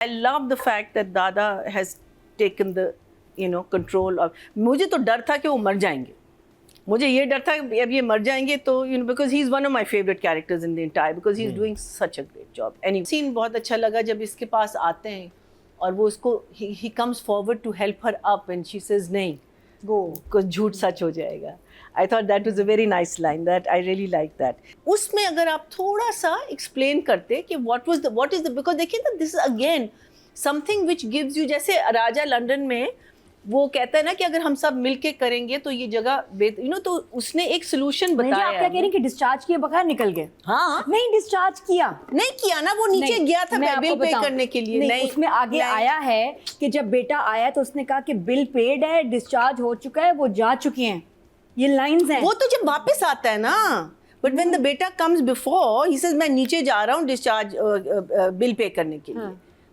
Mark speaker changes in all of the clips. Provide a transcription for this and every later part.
Speaker 1: I love the fact that Dada has taken the control of. मुझे तो डर था कि वो मर जाएंगे, मुझे ये डर था कि अब ये मर जाएंगे तो because he is one of my favorite characters in the entire, because he is doing such a great job. And scene बहुत अच्छा लगा जब इसके पास आते हैं और वो उसको he comes forward to help her up and she says नहीं go, कुछ झूठ सच हो जाएगा. I thought that was a very nice line. That I really like that. उसमें अगर आप थोड़ा सा explain करते कि what is the because देखिए ना, this is again something which gives you, जैसे राजा लंदन में वो कहता है ना कि अगर हम सब मिलके करेंगे तो ये जगह तो उसने एक सोल्यूशन बताया.
Speaker 2: आप क्या कह रही हैं कि डिस्चार्ज किए बगैर निकल गए?
Speaker 1: हाँ,
Speaker 2: नहीं डिस्चार्ज नहीं
Speaker 1: किया ना, वो नीचे गया था बिल पे करने के लिए.
Speaker 2: नहीं, उसमें आगे आया है कि जब बेटा आया तो उसने कहा कि बिल पेड है, डिस्चार्ज हो चुका है, वो जा चुके हैं. ये लाइंस हैं.
Speaker 1: वो तो जब वापस आता है ना, बट व्हेन द बेटा कम्स बिफोर ही सेज मैं नीचे जा रहा हूँ डिस्चार्ज बिल पे करने के लिए,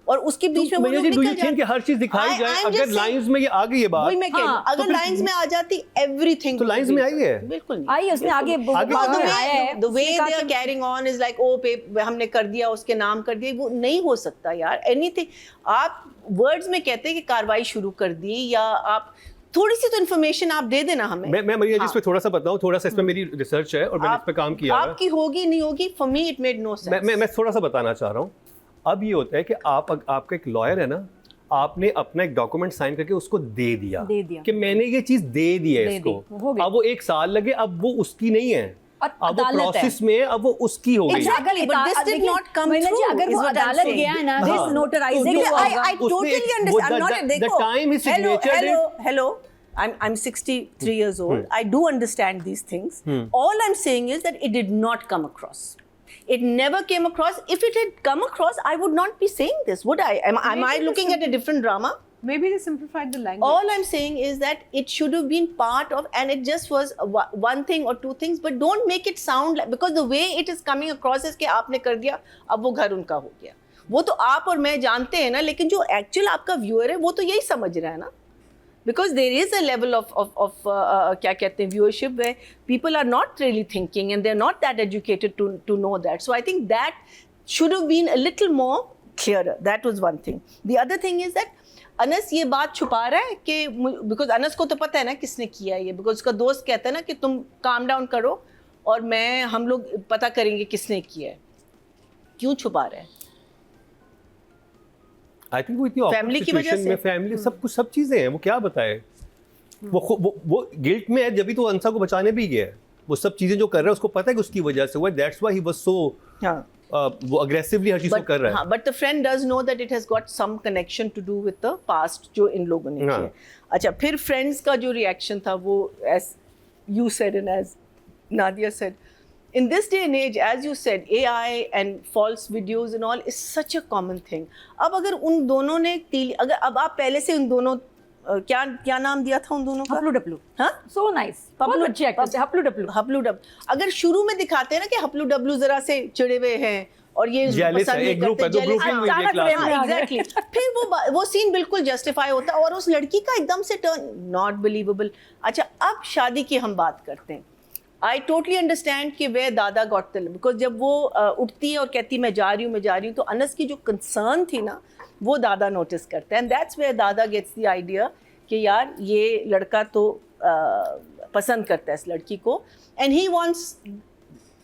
Speaker 1: और उसके बीच में वो लोग निकल जाते हैं
Speaker 3: कि हर चीज दिखाई जाए. अगर लाइंस में ये आ गई है बात,
Speaker 1: वही मैं कह रही हूँ, अगर लाइंस में आ जाती एवरीथिंग
Speaker 3: तो लाइंस में आई है,
Speaker 1: बिल्कुल नहीं
Speaker 2: आई. उसने आगे
Speaker 1: the way they are carrying on is like ओ पे हमने कर दिया, उसके नाम कर दिया. वो नहीं हो सकता यार. एनीथिंग आप वर्ड्स में कहते हैं कि कार्रवाई शुरू कर दी, या आप थोड़ी सी तो इन्फॉर्मेशन आप दे देना हमें.
Speaker 3: मैं मरिया जिस पे थोड़ा सा बताऊं, थोड़ा सा इसमें मेरी रिसर्च है और मैंने इस पे काम किया है.
Speaker 1: आपकी होगी नहीं होगी, for me it made no sense.
Speaker 3: मैं थोड़ा सा बताना चाह रहा हूँ. अब ये होता है कि आपका एक लॉयर है ना, आपने अपना एक डॉक्यूमेंट साइन करके उसको दे दिया कि मैंने ये चीज दे दी है इसको. अब वो 1 साल लगे, अब वो उसकी नहीं है, अब वो प्रोसेस में, अब वो उसकी हो गई.
Speaker 1: Exactly, but this did not come through.
Speaker 2: अगर वो अदालत गया है ना, this notarization.
Speaker 1: I totally understand.
Speaker 3: The time his signature.
Speaker 1: Hello. I'm 63 years old. I do understand these things. All I'm saying is that it did not come across. It never came across. If it had come across, I would not be saying this, would I? Am I looking at a different drama?
Speaker 4: Maybe they simplified the language.
Speaker 1: All I'm saying is that it should have been part of, and it just was one thing or two things, but don't make it sound like, because the way it is coming across is कि आपने कर दिया, अब वो घर उनका हो गया. वो तो आप और मैं जानते हैं ना, लेकिन जो एक्चुअल आपका व्यूअर है वो तो यही समझ रहा है ना. Because there is a level of क्या कहते हैं viewership where people are not really thinking and they're not that educated to know that. So I think that should have been a little more clearer. That was one thing. The other thing is that Anas ये बात छुपा रहा है कि because Anas को तो पता है ना किसने किया है ये, because उसका दोस्त कहता है ना कि तुम calm down करो और हम लोग पता करेंगे किसने किया है. क्यों छुपा रहा है?
Speaker 3: आई थिंक वो इतनी
Speaker 1: फैमिली की वजह से,
Speaker 3: फैमिली सब चीजें हैं. वो क्या बताए, वो गिल्ट में है, जब भी तो अंसा को बचाने भी गया है. वो सब चीजें जो कर रहा है उसको पता है कि उसकी वजह से हुआ. That's why he was so वो अग्रेसिवली हर चीज को कर रहा है.
Speaker 1: But the friend does know that it has got some connection to do with the past जो इन लोगों ने किया. अच्छा, फिर फ्रेंड्स का जो रिएक्शन था वो, as you said and as Nadia said, in this day and age, as you said, AI and false videos and all is such a common thing. अब अगर उन दोनों ने अगर अब आप पहले से उन दोनों क्या नाम दिया था उन दोनों का?
Speaker 2: हपलू डपलू.
Speaker 1: हाँ,
Speaker 2: so nice. हपलू डपलू.
Speaker 1: अगर शुरू में दिखाते हैं ना कि हपलू डपलू जरा से चिड़े हुए हैं और ये पसंद नहीं करते, एग्जैक्टली, फिर वो सीन बिल्कुल जस्टिफाई होता है और उस लड़की का एकदम से टर्न नॉट बिलीवेबल. अच्छा, अब शादी की हम बात करते हैं. I totally understand कि where दादा got the, because जब वो उठती है और कहती मैं जा रही हूँ, तो अनस की जो कंसर्न थी ना वो दादा नोटिस करते हैं. एंड दैट्स वेयर दादा गेट्स द आइडिया कि यार ये लड़का तो पसंद करता है इस लड़की को, and he wants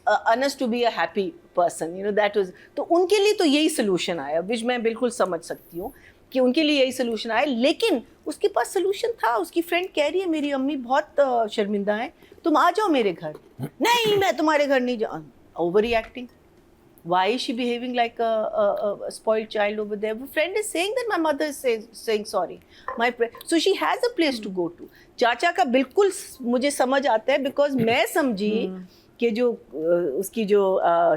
Speaker 1: Anas to be a happy person. That was, तो उनके लिए तो यही सोल्यूशन आया, विच मैं बिल्कुल समझ सकती हूँ कि उनके लिए यही सोल्यूशन आया. लेकिन उसके पास सोल्यूशन था. उसकी फ्रेंड कह रही है मेरी अम्मी बहुत शर्मिंदा है, तुम आ जाओ मेरे घर. नहीं, मैं तुम्हारे घर नहीं जाऊँ. Over reacting. Why is she behaving like a spoiled child over there? Her friend is saying that my mother is saying sorry. So she has a place to go to. चाचा का बिल्कुल मुझे समझ आता है, because मैं समझी कि जो उसकी जो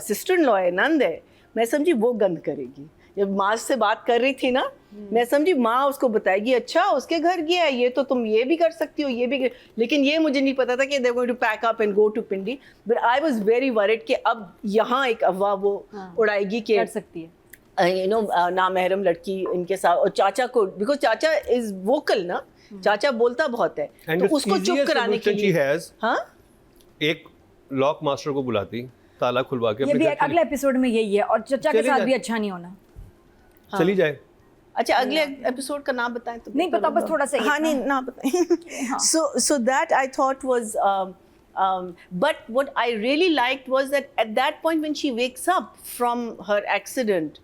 Speaker 1: सिस्टर इन लॉ है, नंद है, मैं समझी वो गंद करेगी. जब माँ से बात कर रही थी ना, मैं समझी माँ उसको बताएगी अच्छा उसके घर गया है ये, तो तुम ये भी कर सकती हो, ये भी लेकिन ये मुझे नहीं पता था कि they are going to pack up and go to Pindi. But I was very worried कि अब यहाँ एक अफवाह वो उड़ाएगी कि
Speaker 2: कर सकती है
Speaker 1: नामहरम लड़की इनके साथ, और चाचा को, बिकॉज चाचा इज वोकल ना, चाचा बोलता बहुत है, तो उसको चुप कराने के लिए हाँ
Speaker 3: एक लॉक मास्टर को बुलाती, ताला खुलवा के.
Speaker 2: ये भी अगले एपिसोड में यही है, और चाचा के साथ भी अच्छा नहीं होना.
Speaker 3: चली जाए
Speaker 1: अच्छा अगले एपिसोड का नाम बताएं तो
Speaker 2: नहीं पता, बस थोड़ा सा
Speaker 1: हाँ नहीं ना बताएं. So that I thought was but what I really liked was that at that point when she wakes up from her accident,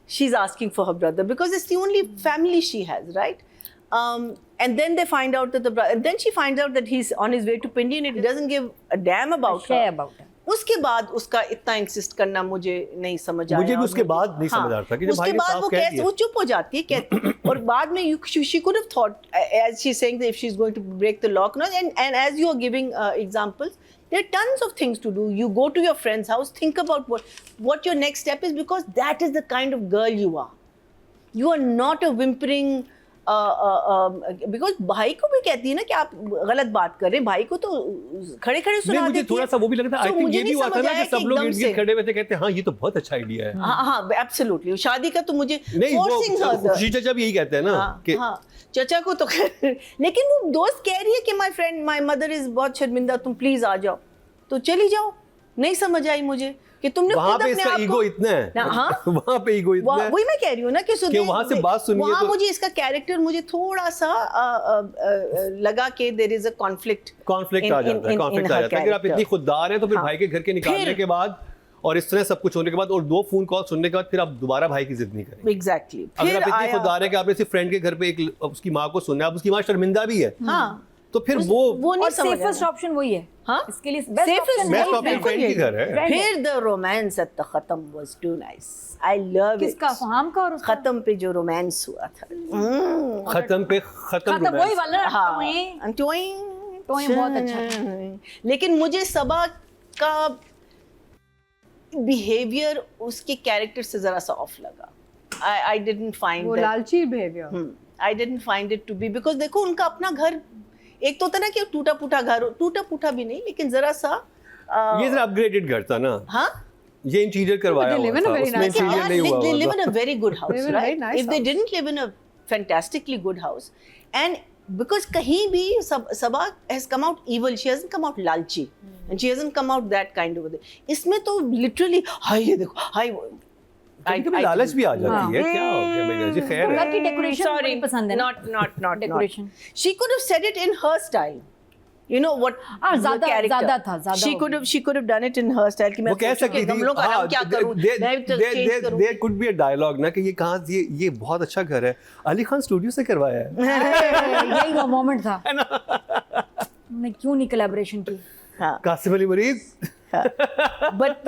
Speaker 1: she's asking for her brother because it's the only family she has, right? And then they find out that then she finds out that he's on his way to Pindi and he doesn't give a damn about her. उसके बाद उसका इतना insist करना मुझे नहीं समझ आया.
Speaker 3: मुझे भी उसके बाद नहीं समझ आ रहा था कि जब भाई ने साफ कह दिया.
Speaker 1: वो चुप हो जाती है कहती और बाद में she could have thought as she's saying that if she's going to break the lock, and as you are giving examples, there are tons of things to do. You go to your friend's house, think about what your next step is, because that is the kind of girl you are. You are not a whimpering because भाई को भी कहती है ना कि आप गलत बात कर रहे हैं, भाई को तो खड़े खड़े सुना देती है.
Speaker 3: मुझे थोड़ा सा वो भी लगता है, आई थिंक ये भी हुआ था ना कि सब लोग इर्द-गिर्द खड़े हुए थे कहते हैं हाँ ये तो बहुत अच्छा आइडिया है.
Speaker 1: हाँ एब्सोल्युटली. शादी का तो मुझे
Speaker 3: फोर्सिंग खुशी चाचा भी यही कहते हैं ना कि
Speaker 1: हाँ चाचा को तो लेकिन वो दोस्त कह रही है कि my friend my mother is बहुत शर्मिंदा, तुम प्लीज आ जाओ, तो चली जाओ. नहीं समझ आई मुझे कि तुमने
Speaker 3: वहाँ पे इसका ईगो इतना है. हाँ वहाँ पे ईगो इतना है.
Speaker 1: वही मैं कह रही हूँ ना कि
Speaker 3: वहाँ से बात सुनिए
Speaker 1: वहाँ मुझे इसका कैरेक्टर मुझे थोड़ा सा लगा कि देयर इज अ कॉन्फ्लिक्ट आ जाता है.
Speaker 3: अगर आप इतनी खुददार हैं तो फिर भाई के घर के निकालने के बाद और इस तरह सब कुछ होने के बाद और 2 फोन कॉल सुनने के बाद फिर आप दोबारा भाई की जिद नहीं करेंगे.
Speaker 1: एग्जैक्टली.
Speaker 3: अगर आप इतनी खुददार है कि आपने सिर्फ फ्रेंड के घर पे एक उसकी माँ को सुनना है, अब उसकी माँ शर्मिंदा भी है, तो फिर वो
Speaker 2: नहीं समझ. सेफेस्ट ऑप्शन वही है. हाँ इसके लिए
Speaker 3: बेस्ट ऑप्शन फ्रेंड के घर है.
Speaker 1: फिर द रोमांस एट द खत्म was too nice. I love it.
Speaker 2: किसका? फहाम का और उसका
Speaker 1: खत्म पे जो रोमांस हुआ था.
Speaker 3: खत्म
Speaker 2: वही वाला.
Speaker 1: हाँ टोइंग बहुत अच्छा. लेकिन मुझे सबा का बिहेवियर उसके कैरेक्टर से जरा सा ऑफ लगा. आई डिडंट फाइंड
Speaker 4: वो लालची behaviour.
Speaker 1: I didn't find it to be, because देखो उनका अपना घर एक तो होता ना कि टूटा फूटा भी नहीं, लेकिन जरा सा
Speaker 3: ये जरा अपग्रेडेड घर था ना.
Speaker 1: हाँ
Speaker 3: ये इंटीरियर करवाया हुआ था, उसमें इंटीरियर नहीं हुआ.
Speaker 1: They live in a very good house, right? If they didn't live in a fantastically good house, and because कहीं भी सबा has come out evil, she hasn't come out लालची, and she hasn't come out that kind of. इसमें तो literally हाय ये देखो हाय
Speaker 3: कभी लालच भी आ जाती है. क्या हो गया भैया जी? खैर
Speaker 2: घर की डेकोरेशन बड़ी पसंद है.
Speaker 1: not
Speaker 2: decoration.
Speaker 1: She could have said it in her style. You know what?
Speaker 2: ज़्यादा था.
Speaker 1: She could have done it in her style. कि मैं
Speaker 3: वो कह सकती थी.
Speaker 1: गमलों का रंग क्या करूं, मैं तो चेंज करूं.
Speaker 3: There could be a dialogue ना कि ये कहाँ ये बहुत अच्छा घर है, अली खान स्टूडियो से करवाया है.
Speaker 2: यही वो मोमेंट था. हमने क्यों नहीं कोलैबोरेशन की?
Speaker 1: हाँ.
Speaker 3: कासिम अली मरीज.
Speaker 1: but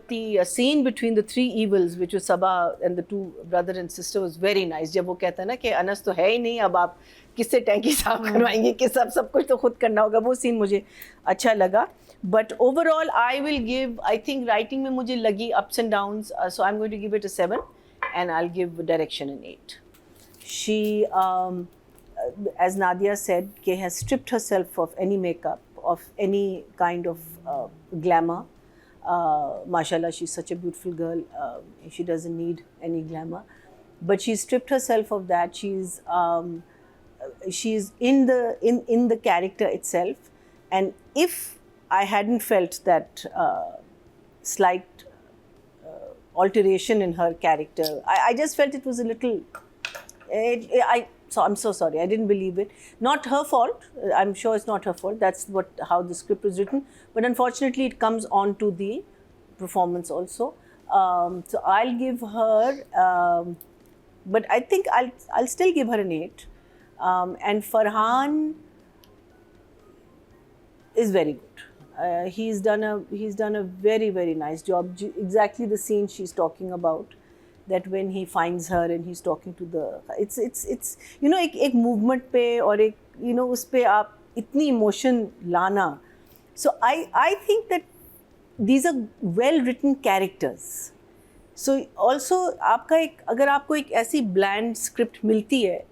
Speaker 1: the scene between the 3 evils, which was Sabah and the 2 brother and sister, was very nice. जब वो कहता है ना कि अनस तो है ही नहीं, अब आप किससे टैंकी साफ करवाएंगे, कि सब कुछ तो खुद करना होगा. वो सीन मुझे अच्छा लगा. But overall, I will give. I think writing में मुझे लगी ups and downs. So I'm going to give it a 7, and I'll give direction an 8. She, as Nadia said, has stripped herself of any makeup, of any kind of glamour. Mashallah, she's such a beautiful girl. She doesn't need any glamour, but she's stripped herself of that. She's in the character itself, and if I hadn't felt that slight alteration in her character, I just felt it was a little. So I'm so sorry. I didn't believe it. Not her fault. I'm sure it's not her fault. That's how the script was written. But unfortunately, it comes on to the performance also. So I'll give her. But I think I'll still give her an 8. And Farhan is very good. He's done a very, very nice job. Exactly the scene she's talking about. That when he finds her and he's talking to it's you know एक movement पे और एक you know उस पे आप इतनी emotion लाना. So I think that these are well written characters. So also आपका एक अगर आपको एक ऐसी bland script मिलती है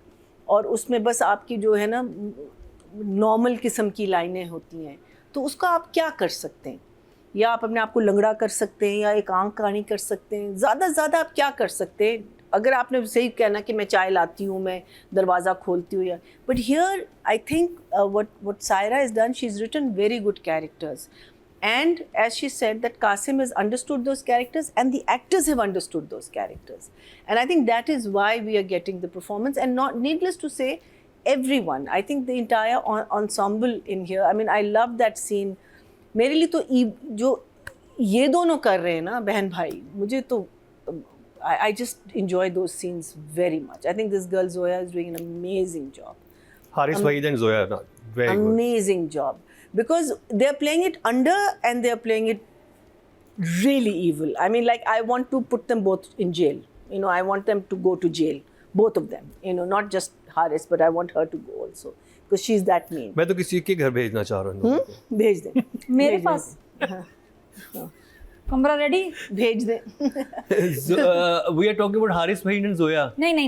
Speaker 1: और उसमें बस आपकी जो है ना normal किस्म की लाइनें होती हैं, तो उसका आप क्या कर सकते हैं? या आप अपने आप को लंगड़ा कर सकते हैं, या एक आंख कहानी कर सकते हैं. ज़्यादा आप क्या कर सकते हैं? अगर आपने सही कहना कि मैं चाय लाती हूँ, मैं दरवाज़ा खोलती हूँ, या but here I think what Saira is done, she is written very good characters. And as she said, that Qasim has understood those characters and the actors have understood those characters. And I think that is why we are getting the performance. And not needless to say, everyone, I think the entire ensemble in here, I mean, I love that scene. मेरे लिए तो जो ये दोनों कर रहे हैं ना बहन भाई, मुझे तो I just enjoy those scenes very much. I think this girl Zoya is doing an amazing job.
Speaker 3: Haris Waheed and Zoya, no, very good.
Speaker 1: Amazing job. Because they're playing it under and they're playing it really evil. I mean, like, I want to put them both in jail. You know, I want them to go to jail. Both of them. You know, not just Haris, but I want her to go also. Because she's that mean.
Speaker 3: मैं तो किसी के घर भेजना चाह रहा हूँ.
Speaker 1: भेज दे.
Speaker 2: मेरे पास कमरा रेडी
Speaker 1: भेज दे.
Speaker 3: We are talking about Haris Waheed and Zoya.
Speaker 2: नहीं नहीं नहीं